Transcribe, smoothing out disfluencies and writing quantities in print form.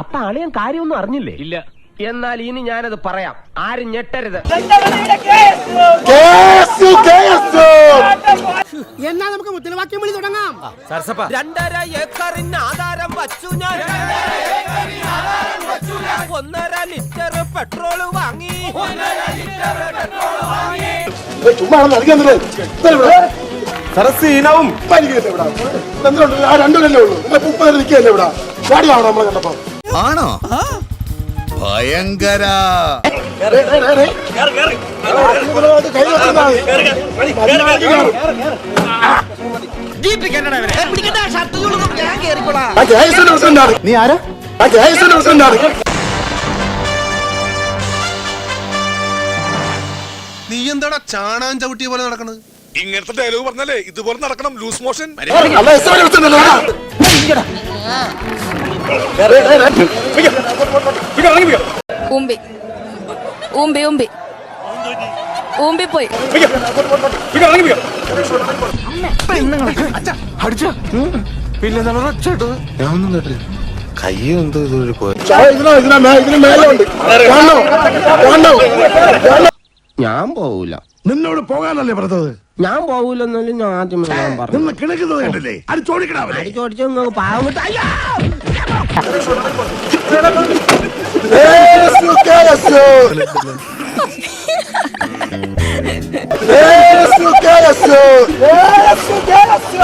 അപ്പൊ അളിയൻ കാര്യമൊന്നും അറിഞ്ഞില്ലേ? ഇല്ല. എന്നാൽ ഇനി ഞാനത് പറയാം, ആരും ഞെട്ടരുത്. എന്നാ നമുക്ക് മുദ്രാവാക്യം വിളി തുടങ്ങാം. 2.5 ഏക്കറിന് ആധാരം വച്ചു ഞാൻ, 1.5 ലിറ്റർ പെട്രോൾ വാങ്ങി. സരസീനവും ആണോ? ഭയങ്കര നീ ആരാ? നീ എന്താടാ ചാണാൻ ചവിട്ടിയ പോലെ നടക്കണത്? ഇങ്ങനത്തെ ഡയലോഗ് പറഞ്ഞാലേ ഇതുപോലെ നടക്കണം. Loose motion. ഊമ്പി ഊമ്പി ഊമ്പി ഊമ്പിപ്പോയി. പിന്നെ ഞാനൊന്നും കേട്ടില്ല. കൈ എന്തോ ഇതൊരു പോയി. ഞാൻ പോവൂല. നിന്നോട് പോകാനല്ലേ പറഞ്ഞത്? ഞാൻ പോവൂലെന്നാലും ഞാൻ ആദ്യമേ ഞാൻ പറഞ്ഞു. നിന്ന് കിണക്കുന്നത് കണ്ടില്ലേ? അത് ചോദിക്കണേ. ചോദിച്ചു പാവം വിട്ട് അയ്യോ! Yes, you